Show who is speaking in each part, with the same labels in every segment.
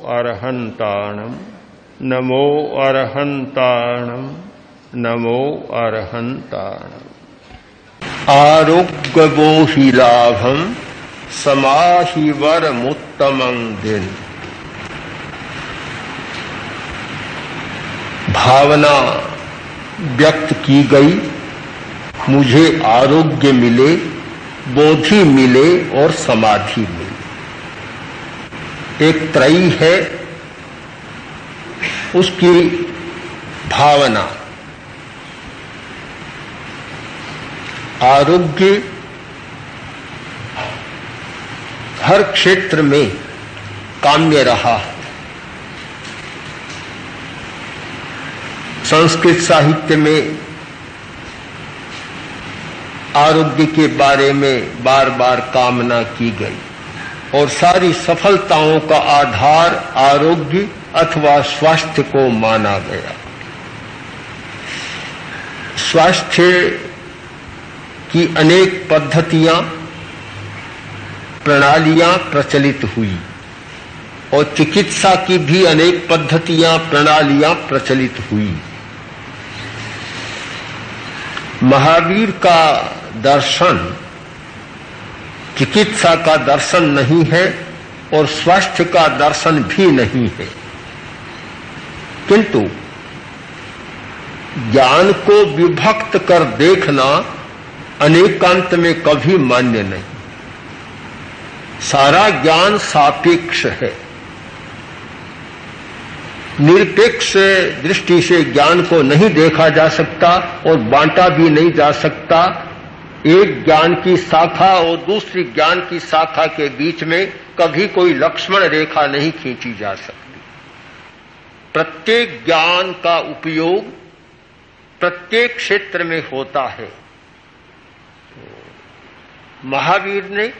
Speaker 1: अरहन्ताणं नमो अरहन्ताणं नमो अरहन्ताणं। आरोग्यवो हि लाभं समाहि वरमुत्तमं दिन। भावना व्यक्त की गई, मुझे आरोग्य मिले, बोधि मिले और समाधि मिले। एक त्रयी है उसकी भावना। आरोग्य हर क्षेत्र में काम्य रहा है। संस्कृत साहित्य में आरोग्य के बारे में बार बार कामना की गई और सारी सफलताओं का आधार आरोग्य अथवा स्वास्थ्य को माना गया। स्वास्थ्य की अनेक पद्धतियां, प्रणालियां प्रचलित हुई और चिकित्सा की भी अनेक पद्धतियां, प्रणालियां प्रचलित हुई। महावीर का दर्शन चिकित्सा का दर्शन नहीं है और स्वास्थ्य का दर्शन भी नहीं है, किंतु ज्ञान को विभक्त कर देखना अनेकांत में कभी मान्य नहीं। सारा ज्ञान सापेक्ष है। निरपेक्ष दृष्टि से ज्ञान को नहीं देखा जा सकता और बांटा भी नहीं जा सकता। एक ज्ञान की शाखा और दूसरी ज्ञान की शाखा के बीच में कभी कोई लक्ष्मण रेखा नहीं खींची जा सकती। प्रत्येक ज्ञान का उपयोग प्रत्येक क्षेत्र में होता है। महावीर ने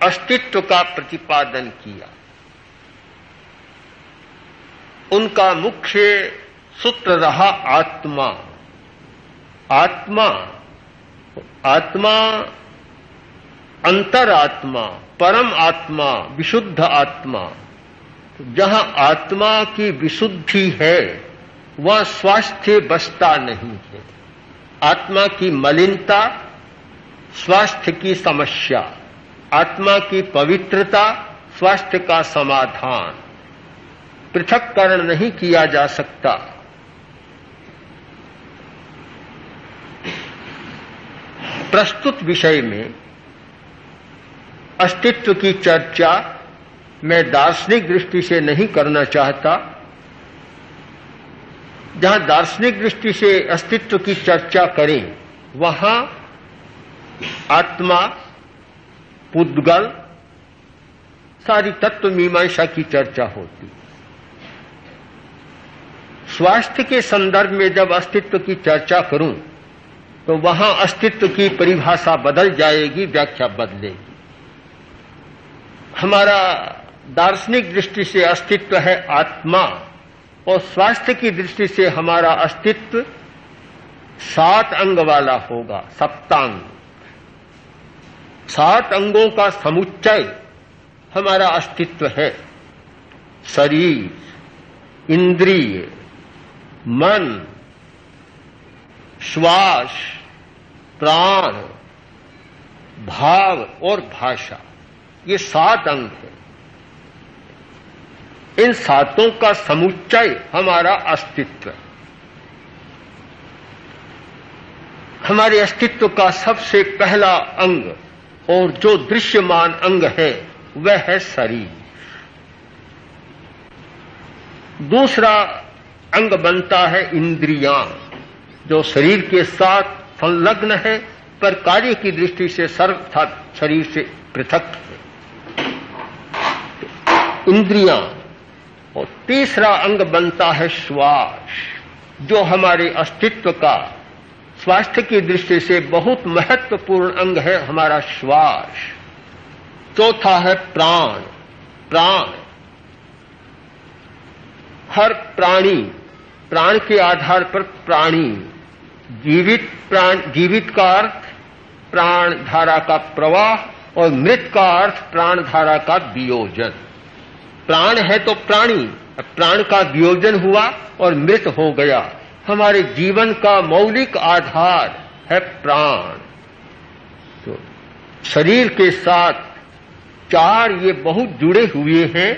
Speaker 1: अस्तित्व का प्रतिपादन किया। उनका मुख्य सूत्र रहा आत्मा। आत्मा, आत्मा, अंतरात्मा, परम आत्मा, विशुद्ध आत्मा। जहां आत्मा की विशुद्धि है वह स्वास्थ्य बसता नहीं है। आत्मा की मलिनता स्वास्थ्य की समस्या, आत्मा की पवित्रता स्वास्थ्य का समाधान। पृथक्करण नहीं किया जा सकता। प्रस्तुत विषय में अस्तित्व की चर्चा मैं दार्शनिक दृष्टि से नहीं करना चाहता। जहां दार्शनिक दृष्टि से अस्तित्व की चर्चा करें वहां आत्मा, पुद्गल, सारी तत्व मीमांसा की चर्चा होती। स्वास्थ्य के संदर्भ में जब अस्तित्व की चर्चा करूं तो वहां अस्तित्व की परिभाषा बदल जाएगी, व्याख्या बदलेगी। हमारा दार्शनिक दृष्टि से अस्तित्व है आत्मा और स्वास्थ्य की दृष्टि से हमारा अस्तित्व 7 अंग वाला होगा, सप्तांग। 7 अंगों का समुच्चय हमारा अस्तित्व है। शरीर, इंद्रिय, मन, श्वास, प्राण, भाव और भाषा, ये 7 अंग हैं। इन 7 का समुच्चय हमारा अस्तित्व। हमारे अस्तित्व का सबसे पहला अंग और जो दृश्यमान अंग है वह है शरीर। दूसरा अंग बनता है इंद्रियां, जो शरीर के साथ संलग्न है पर कार्य की दृष्टि से सर्वथा शरीर से पृथक है, इंद्रियां। और तीसरा अंग बनता है श्वास, जो हमारे अस्तित्व का स्वास्थ्य की दृष्टि से बहुत महत्वपूर्ण अंग है, हमारा श्वास। चौथा है प्राण। प्राण, हर प्राणी, प्राण के आधार पर प्राणी, जीवित प्राण, जीवित का अर्थ प्राण धारा का प्रवाह और मृत का अर्थ प्राण धारा का वियोजन। प्राण है तो प्राणी, प्राण का वियोजन हुआ और मृत हो गया। हमारे जीवन का मौलिक आधार है प्राण। तो शरीर के साथ चार ये बहुत जुड़े हुए हैं,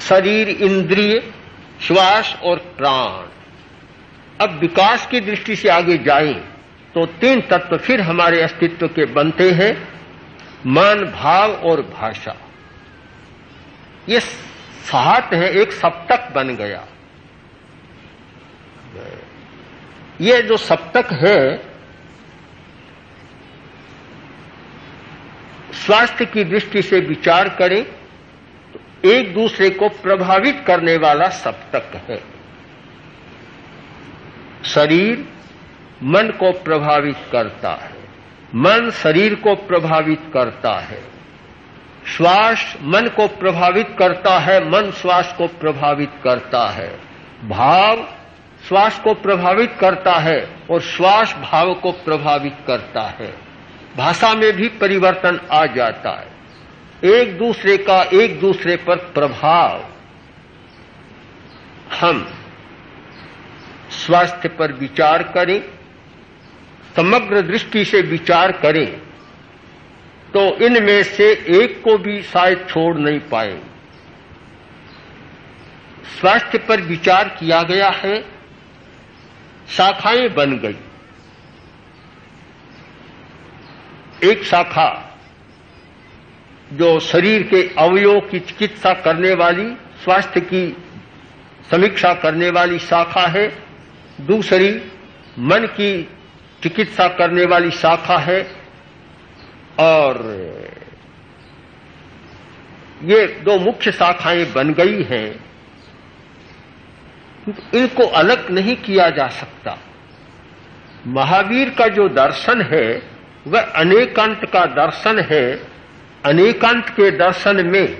Speaker 1: शरीर, इंद्रिय, श्वास और प्राण। अब विकास की दृष्टि से आगे जाएं तो तीन तत्व फिर हमारे अस्तित्व के बनते हैं, मन, भाव और भाषा। ये सात है, एक सप्तक बन गया। ये जो सप्तक है, स्वास्थ्य की दृष्टि से विचार करें तो एक दूसरे को प्रभावित करने वाला सप्तक है। शरीर मन को प्रभावित करता है, मन शरीर को प्रभावित करता है, श्वास मन को प्रभावित करता है, मन श्वास को प्रभावित करता है, भाव श्वास को प्रभावित करता है और श्वास भाव को प्रभावित करता है। भाषा में भी परिवर्तन आ जाता है। एक दूसरे का एक दूसरे पर प्रभाव। हम स्वास्थ्य पर विचार करें, समग्र दृष्टि से विचार करें तो इनमें से एक को भी शायद छोड़ नहीं पाए। स्वास्थ्य पर विचार किया गया है, शाखाएं बन गई। एक शाखा जो शरीर के अवयवों की चिकित्सा करने वाली, स्वास्थ्य की समीक्षा करने वाली शाखा है। दूसरी मन की चिकित्सा करने वाली शाखा है। और ये दो मुख्य शाखाएं बन गई हैं। इनको अलग नहीं किया जा सकता। महावीर का जो दर्शन है वह अनेकांत का दर्शन है। अनेकांत के दर्शन में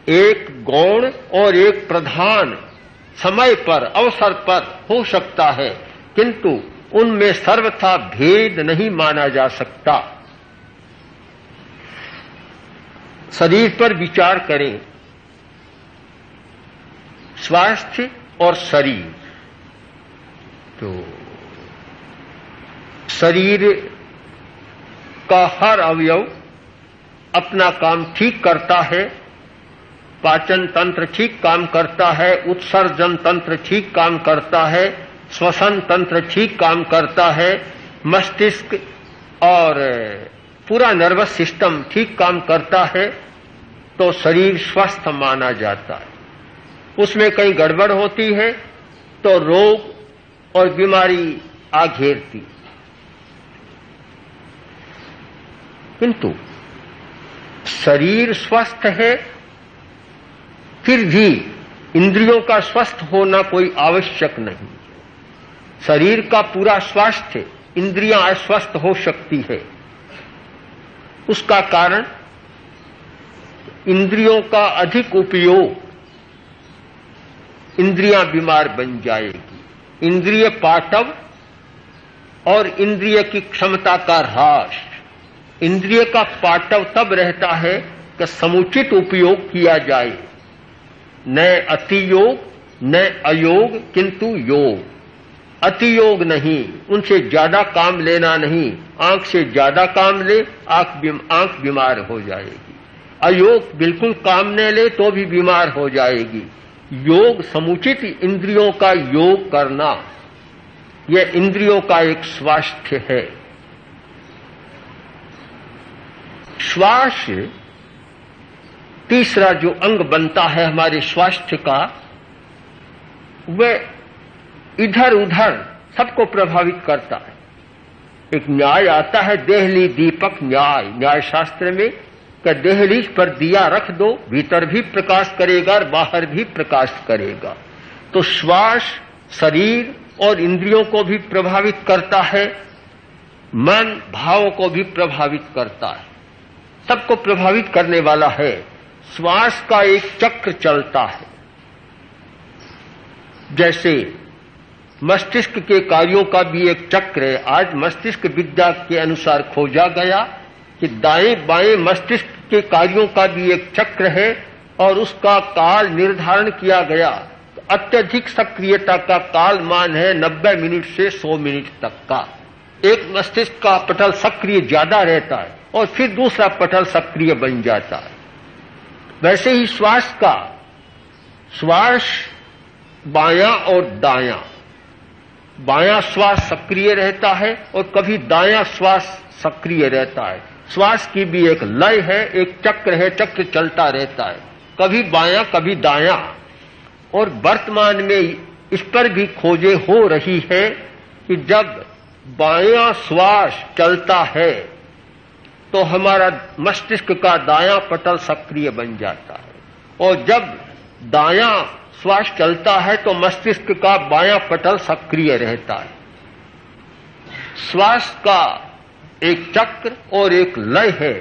Speaker 1: एक गौण और एक प्रधान समय पर, अवसर पर हो सकता है, किंतु उनमें सर्वथा भेद नहीं माना जा सकता। शरीर पर विचार करें, स्वास्थ्य और शरीर। तो शरीर का हर अवयव अपना काम ठीक करता है। पाचन तंत्र ठीक काम करता है, उत्सर्जन तंत्र ठीक काम करता है, श्वसन तंत्र ठीक काम करता है, मस्तिष्क और पूरा नर्वस सिस्टम ठीक काम करता है, तो शरीर स्वस्थ माना जाता है। उसमें कहीं गड़बड़ होती है तो रोग और बीमारी आ घेरती। किंतु शरीर स्वस्थ है, फिर भी इंद्रियों का स्वस्थ होना कोई आवश्यक नहीं। शरीर का पूरा स्वास्थ्य, इंद्रियां अस्वस्थ हो सकती है। उसका कारण इंद्रियों का अधिक उपयोग, इंद्रियां बीमार बन जाएगी। इंद्रिय पाटव और इंद्रिय की क्षमता का ह्रास। इंद्रिय का पाटव तब रहता है कि समुचित उपयोग किया जाए, न अति योग न अयोग किंतु योग। अति योग नहीं, उनसे ज्यादा काम लेना नहीं। आंख से ज्यादा काम ले, आंख बीमार हो जाएगी। अयोग बिल्कुल काम न ले तो भी बीमार हो जाएगी। योग समुचित इंद्रियों का योग करना, यह इंद्रियों का एक स्वास्थ्य है। श्वास तीसरा जो अंग बनता है हमारे स्वास्थ्य का, वह इधर उधर सबको प्रभावित करता है। एक न्याय आता है, देहली दीपक न्याय, न्याय शास्त्र में, कि देहलीज पर दिया रख दो, भीतर भी प्रकाश करेगा और बाहर भी प्रकाश करेगा। तो श्वास शरीर और इंद्रियों को भी प्रभावित करता है, मन भावों को भी प्रभावित करता है, सबको प्रभावित करने वाला है। श्वास का एक चक्र चलता है। जैसे मस्तिष्क के कार्यों का भी एक चक्र है। आज मस्तिष्क विद्या के अनुसार खोजा गया कि दाएं बाएं मस्तिष्क के कार्यों का भी एक चक्र है और उसका काल निर्धारण किया गया। तो अत्यधिक सक्रियता का काल मान है 90 मिनट से 100 मिनट तक का। एक मस्तिष्क का पटल सक्रिय ज्यादा रहता है और फिर दूसरा पटल सक्रिय बन जाता है। वैसे ही श्वास का, श्वास बायां और दायां, बायां श्वास सक्रिय रहता है और कभी दायां श्वास सक्रिय रहता है। श्वास की भी एक लय है, एक चक्र है, चक्र चलता रहता है, कभी बायां कभी दायां। और वर्तमान में इस पर भी खोजें हो रही है कि जब बायां श्वास चलता है तो हमारा मस्तिष्क का दायां पटल सक्रिय बन जाता है और जब दायां श्वास चलता है तो मस्तिष्क का बायां पटल सक्रिय रहता है। श्वास का एक चक्र और एक लय है।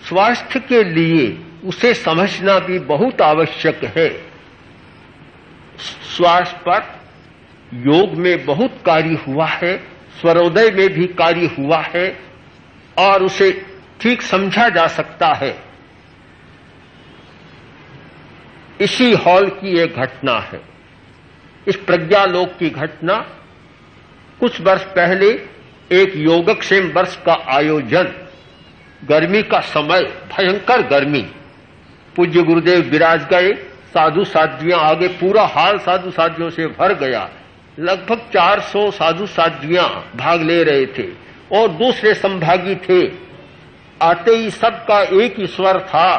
Speaker 1: स्वास्थ्य के लिए उसे समझना भी बहुत आवश्यक है। श्वास पर योग में बहुत कार्य हुआ है, स्वरोदय में भी कार्य हुआ है और उसे ठीक समझा जा सकता है। इसी हॉल की एक घटना है, इस प्रज्ञालोक की घटना। कुछ वर्ष पहले एक योगक्षेम वर्ष का आयोजन, गर्मी का समय, भयंकर गर्मी, पूज्य गुरुदेव विराज गए, साधु साध्वियां आगे, पूरा हाल साधु साध्वियों से भर गया। लगभग 400 साधु साध्वियां भाग ले रहे थे और दूसरे संभागी थे। आते ही सबका एक ही स्वर था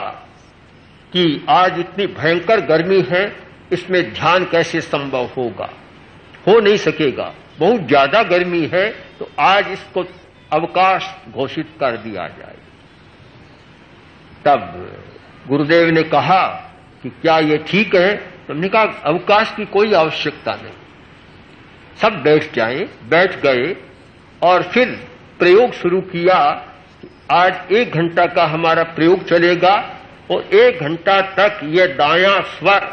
Speaker 1: कि आज इतनी भयंकर गर्मी है, इसमें ध्यान कैसे संभव होगा, हो नहीं सकेगा, बहुत ज्यादा गर्मी है, तो आज इसको अवकाश घोषित कर दिया जाए। तब गुरुदेव ने कहा कि क्या ये ठीक है? तो हमने कहा अवकाश की कोई आवश्यकता नहीं, सब बैठ जाएं। बैठ गए और फिर प्रयोग शुरू किया। आज 1 घंटा का हमारा प्रयोग चलेगा और 1 घंटा तक ये दायां स्वर,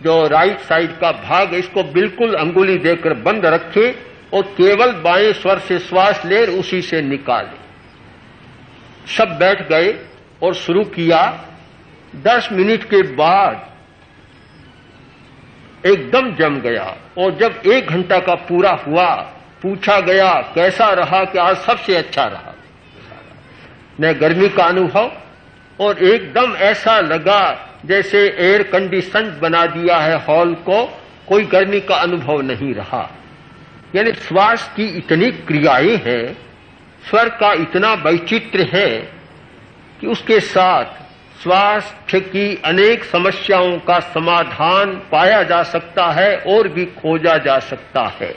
Speaker 1: जो राइट साइड का भाग है, इसको बिल्कुल अंगुली देकर बंद रखे और केवल बाएं स्वर से श्वास ले, उसी से निकाले। सब बैठ गए और शुरू किया। 10 मिनट के बाद एकदम जम गया और जब 1 घंटा का पूरा हुआ, पूछा गया कैसा रहा, कि आज सबसे अच्छा रहा। न गर्मी का अनुभव और एकदम ऐसा लगा जैसे एयर कंडीशन बना दिया है हॉल को, कोई गर्मी का अनुभव नहीं रहा। यानी श्वास की इतनी क्रियाएं हैं, स्वर का इतना वैचित्र्य है कि उसके साथ स्वास्थ्य की अनेक समस्याओं का समाधान पाया जा सकता है और भी खोजा जा सकता है।